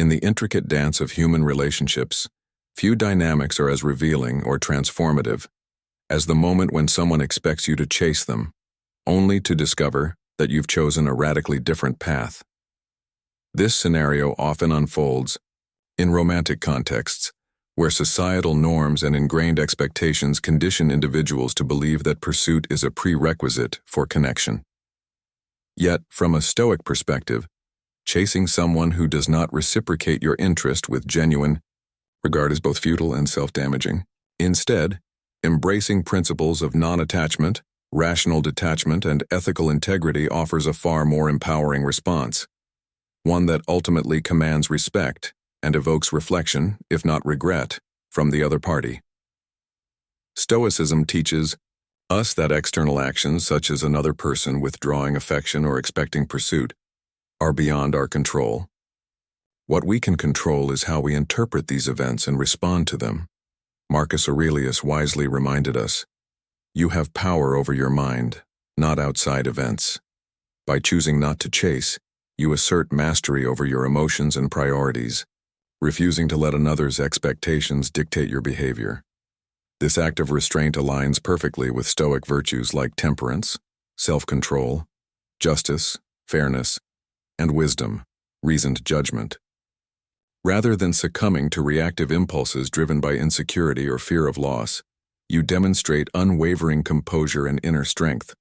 In the intricate dance of human relationships, few dynamics are as revealing or transformative as the moment when someone expects you to chase them, only to discover that you've chosen a radically different path. This scenario often unfolds in romantic contexts, where societal norms and ingrained expectations condition individuals to believe that pursuit is a prerequisite for connection. Yet, from a Stoic perspective, chasing someone who does not reciprocate your interest with genuine regard is both futile and self-damaging. Instead, embracing principles of non-attachment, rational detachment, and ethical integrity offers a far more empowering response, one that ultimately commands respect and evokes reflection, if not regret, from the other party. Stoicism teaches us that external actions, such as another person withdrawing affection or expecting pursuit, are beyond our control. What we can control is how we interpret these events and respond to them. Marcus Aurelius wisely reminded us, "You have power over your mind, not outside events. By choosing not to chase, you assert mastery over your emotions and priorities, refusing to let another's expectations dictate your behavior." This act of restraint aligns perfectly with Stoic virtues like temperance, self-control, justice, fairness, and wisdom, reasoned judgment. Rather than succumbing to reactive impulses driven by insecurity or fear of loss, you demonstrate unwavering composure and inner strength,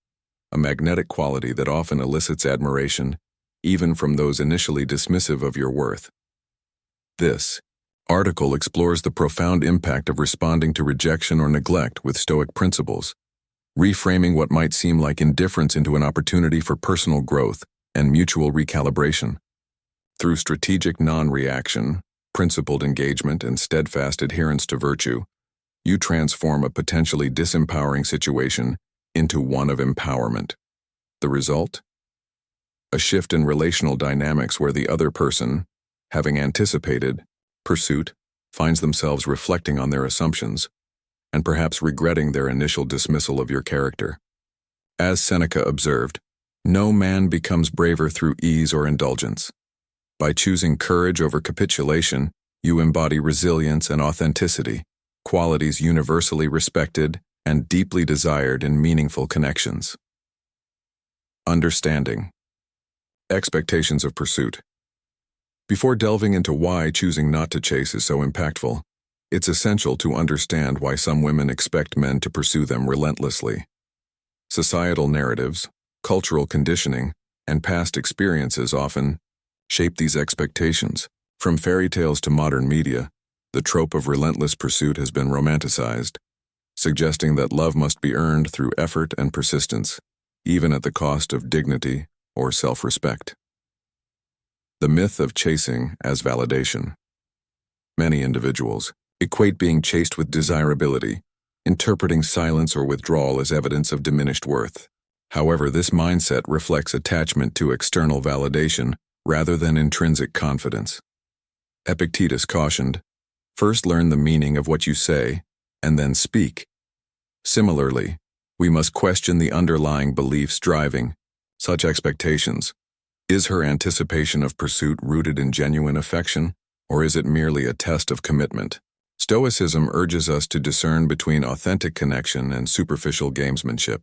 a magnetic quality that often elicits admiration, even from those initially dismissive of your worth. This article explores the profound impact of responding to rejection or neglect with Stoic principles, reframing what might seem like indifference into an opportunity for personal growth and mutual recalibration. Through strategic non-reaction, principled engagement, and steadfast adherence to virtue, you transform a potentially disempowering situation into one of empowerment. The result? A shift in relational dynamics where the other person, having anticipated pursuit, finds themselves reflecting on their assumptions and perhaps regretting their initial dismissal of your character. As Seneca observed, no man becomes braver through ease or indulgence. By choosing courage over capitulation, you embody resilience and authenticity, qualities universally respected and deeply desired in meaningful connections. Understanding expectations of pursuit. Before delving into why choosing not to chase is so impactful, it's essential to understand why some women expect men to pursue them relentlessly. Societal narratives, cultural conditioning, and past experiences often shape these expectations. From fairy tales to modern media, the trope of relentless pursuit has been romanticized, suggesting that love must be earned through effort and persistence, even at the cost of dignity or self-respect. The myth of chasing as validation. Many individuals equate being chased with desirability, interpreting silence or withdrawal as evidence of diminished worth. However, this mindset reflects attachment to external validation rather than intrinsic confidence. Epictetus cautioned, "First learn the meaning of what you say, and then speak." Similarly, we must question the underlying beliefs driving such expectations. Is her anticipation of pursuit rooted in genuine affection, or is it merely a test of commitment? Stoicism urges us to discern between authentic connection and superficial gamesmanship.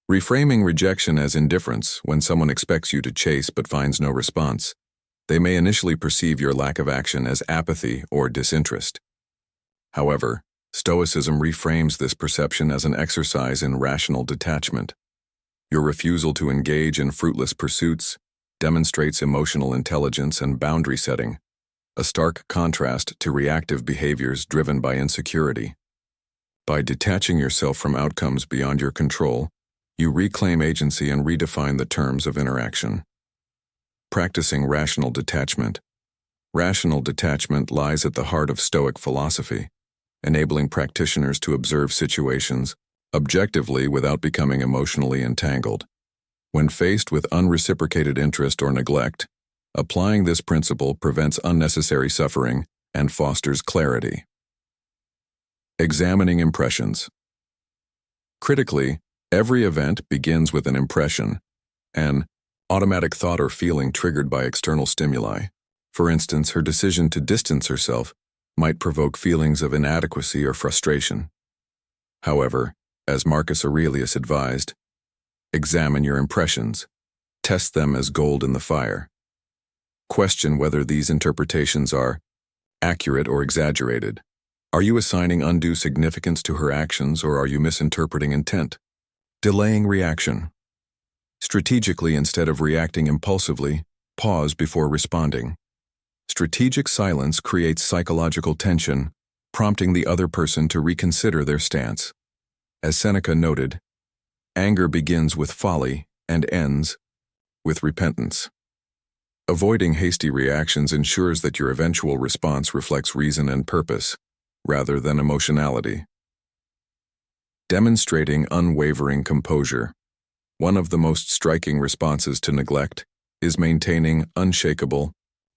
Reframing rejection as indifference. When someone expects you to chase but finds no response, they may initially perceive your lack of action as apathy or disinterest. However, Stoicism reframes this perception as an exercise in rational detachment. Your refusal to engage in fruitless pursuits demonstrates emotional intelligence and boundary setting, a stark contrast to reactive behaviors driven by insecurity. By detaching yourself from outcomes beyond your control, you reclaim agency and redefine the terms of interaction. Practicing rational detachment. Rational detachment lies at the heart of Stoic philosophy, enabling practitioners to observe situations objectively without becoming emotionally entangled. When faced with unreciprocated interest or neglect, applying this principle prevents unnecessary suffering and fosters clarity. Examining impressions. Critically, every event begins with an impression, an automatic thought or feeling triggered by external stimuli. For instance, her decision to distance herself might provoke feelings of inadequacy or frustration. However, as Marcus Aurelius advised, examine your impressions, test them as gold in the fire. Question whether these interpretations are accurate or exaggerated. Are you assigning undue significance to her actions, or are you misinterpreting intent? Delaying reaction. Strategically, instead of reacting impulsively, pause before responding. Strategic silence creates psychological tension, prompting the other person to reconsider their stance. As Seneca noted, anger begins with folly and ends with repentance. Avoiding hasty reactions ensures that your eventual response reflects reason and purpose, rather than emotionality. Demonstrating unwavering composure. One of the most striking responses to neglect is maintaining unshakable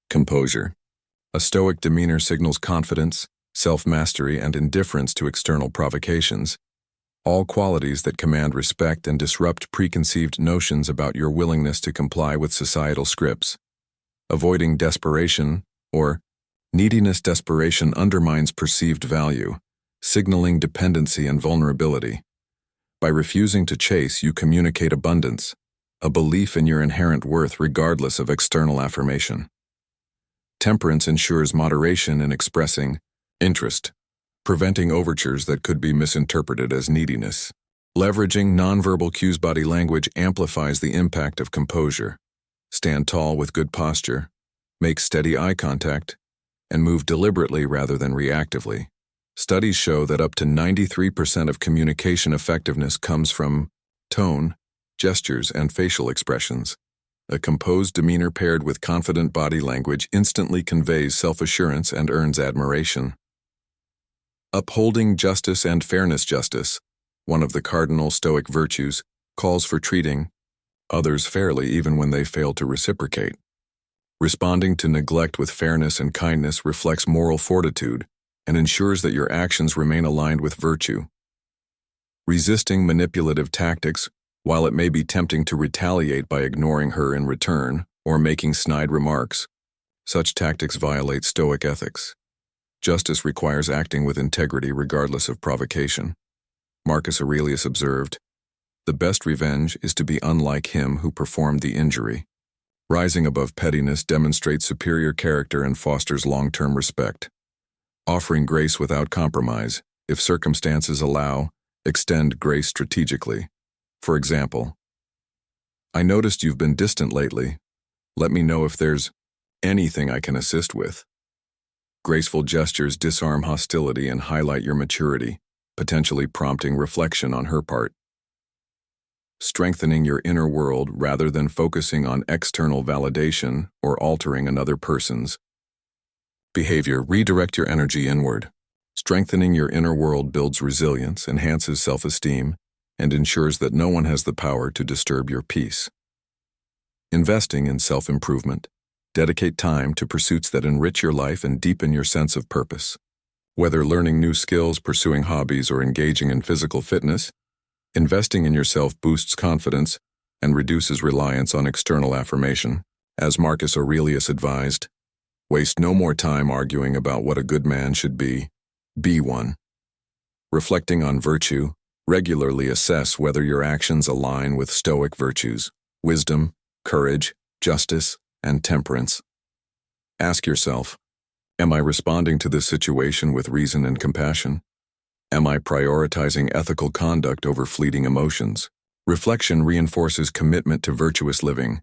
composure. A Stoic demeanor signals confidence, self-mastery, and indifference to external provocations, all qualities that command respect and disrupt preconceived notions about your willingness to comply with societal scripts. Avoiding desperation or neediness. Desperation undermines perceived value, signaling dependency and vulnerability. By refusing to chase, you communicate abundance, a belief in your inherent worth regardless of external affirmation. Temperance ensures moderation in expressing interest, preventing overtures that could be misinterpreted as neediness. Leveraging nonverbal cues. Body language amplifies the impact of composure. Stand tall with good posture, make steady eye contact, and move deliberately rather than reactively. Studies show that up to 93% of communication effectiveness comes from tone, gestures, and facial expressions. A composed demeanor paired with confident body language instantly conveys self-assurance and earns admiration. Upholding justice and fairness. Justice, one of the cardinal Stoic virtues, calls for treating others fairly even when they fail to reciprocate. Responding to neglect with fairness and kindness reflects moral fortitude and ensures that your actions remain aligned with virtue. Resisting manipulative tactics. While it may be tempting to retaliate by ignoring her in return or making snide remarks, such tactics violate Stoic ethics. Justice requires acting with integrity regardless of provocation. Marcus Aurelius observed, "The best revenge is to be unlike him who performed the injury." Rising above pettiness demonstrates superior character and fosters long-term respect. Offering grace without compromise. If circumstances allow, extend grace strategically. For example, "I noticed you've been distant lately. Let me know if there's anything I can assist with." Graceful gestures disarm hostility and highlight your maturity, potentially prompting reflection on her part. Strengthening your inner world rather than focusing on external validation or altering another person's behavior. Redirect your energy inward. Strengthening your inner world builds resilience, enhances self-esteem, and ensures that no one has the power to disturb your peace. Investing in self-improvement. Dedicate time to pursuits that enrich your life and deepen your sense of purpose. Whether learning new skills, pursuing hobbies, or engaging in physical fitness, investing in yourself boosts confidence and reduces reliance on external affirmation. As Marcus Aurelius advised, waste no more time arguing about what a good man should be one. Reflecting on virtue. Regularly assess whether your actions align with Stoic virtues, wisdom, courage, justice, and temperance. Ask yourself, am I responding to this situation with reason and compassion? Am I prioritizing ethical conduct over fleeting emotions? Reflection reinforces commitment to virtuous living,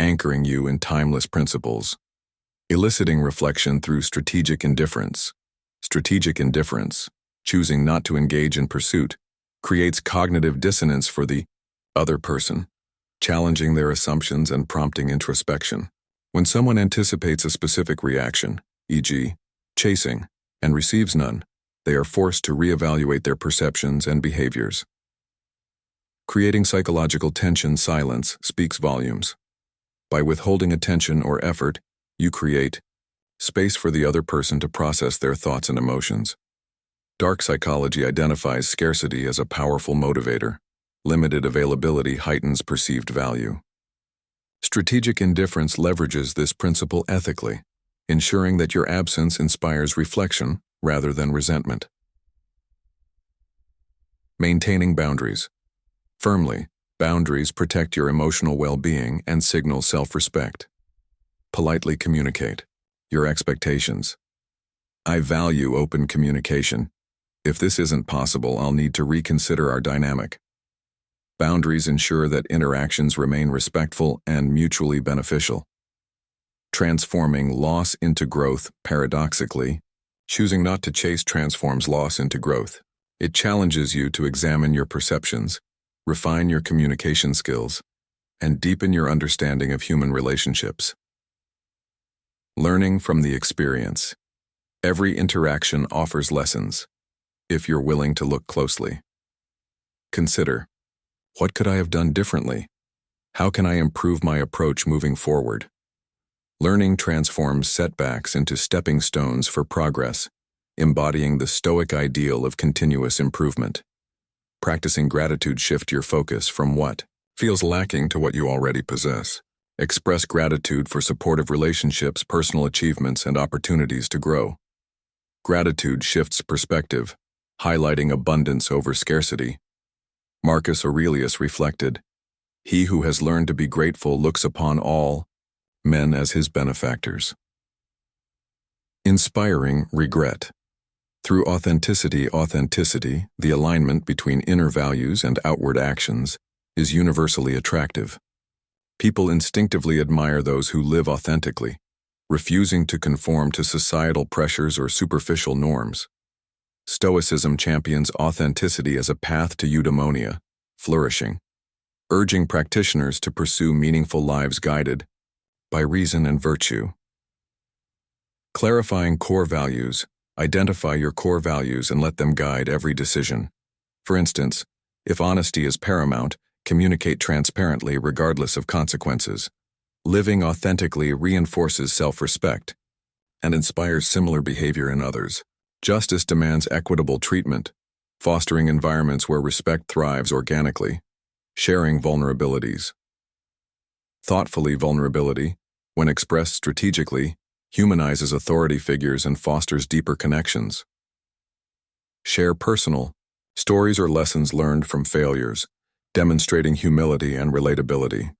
anchoring you in timeless principles. Eliciting reflection through strategic indifference. Strategic indifference, choosing not to engage in pursuit, creates cognitive dissonance for the other person, challenging their assumptions and prompting introspection. When someone anticipates a specific reaction, e.g., chasing, and receives none, they are forced to reevaluate their perceptions and behaviors. Creating psychological tension. Silence speaks volumes. By withholding attention or effort, you create space for the other person to process their thoughts and emotions. Dark psychology identifies scarcity as a powerful motivator. Limited availability heightens perceived value. Strategic indifference leverages this principle ethically, ensuring that your absence inspires reflection rather than resentment. Maintaining boundaries. Firmly, boundaries protect your emotional well-being and signal self-respect. Politely communicate your expectations. I value open communication. If this isn't possible, I'll need to reconsider our dynamic. Boundaries ensure that interactions remain respectful and mutually beneficial. Transforming loss into growth. Paradoxically, choosing not to chase transforms loss into growth. It challenges you to examine your perceptions, refine your communication skills, and deepen your understanding of human relationships. Learning from the experience. Every interaction offers lessons, if you're willing to look closely. Consider, what could I have done differently? How can I improve my approach moving forward? Learning transforms setbacks into stepping stones for progress, embodying the Stoic ideal of continuous improvement. Practicing gratitude shifts your focus from what feels lacking to what you already possess. Express gratitude for supportive relationships, personal achievements, and opportunities to grow. Gratitude shifts perspective, highlighting abundance over scarcity. Marcus Aurelius reflected, "He who has learned to be grateful looks upon all men as his benefactors." Inspiring regret. Through authenticity, the alignment between inner values and outward actions, is universally attractive. People instinctively admire those who live authentically, refusing to conform to societal pressures or superficial norms. Stoicism champions authenticity as a path to eudaimonia, flourishing, urging practitioners to pursue meaningful lives guided by reason and virtue. Clarifying core values. Identify your core values and let them guide every decision. For instance, if honesty is paramount, communicate transparently regardless of consequences. Living authentically reinforces self-respect and inspires similar behavior in others. Justice demands equitable treatment, fostering environments where respect thrives organically. Sharing vulnerabilities. Thoughtfully, vulnerability, when expressed strategically, humanizes authority figures and fosters deeper connections. Share personal stories or lessons learned from failures, demonstrating humility and relatability.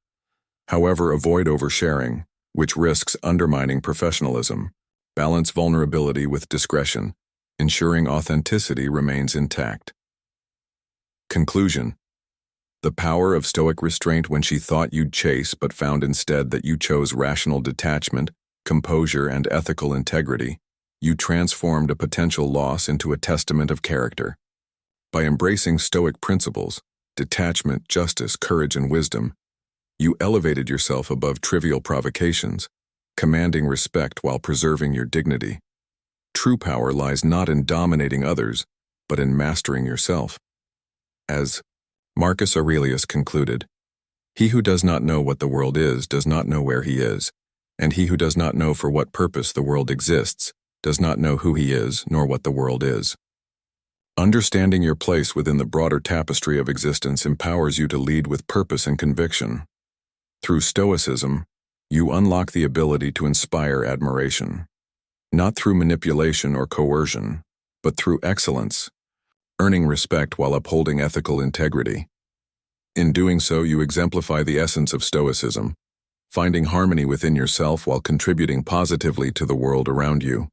However, avoid oversharing, which risks undermining professionalism. Balance vulnerability with discretion, ensuring authenticity remains intact. Conclusion. The power of Stoic restraint. When she thought you'd chase but found instead that you chose rational detachment, composure, and ethical integrity, you transformed a potential loss into a testament of character. By embracing Stoic principles, detachment, justice, courage, and wisdom, you elevated yourself above trivial provocations, commanding respect while preserving your dignity. True power lies not in dominating others, but in mastering yourself. As Marcus Aurelius concluded, "He who does not know what the world is does not know where he is, and he who does not know for what purpose the world exists does not know who he is nor what the world is." Understanding your place within the broader tapestry of existence empowers you to lead with purpose and conviction. Through Stoicism, you unlock the ability to inspire admiration, not through manipulation or coercion, but through excellence, earning respect while upholding ethical integrity. In doing so, you exemplify the essence of Stoicism, finding harmony within yourself while contributing positively to the world around you.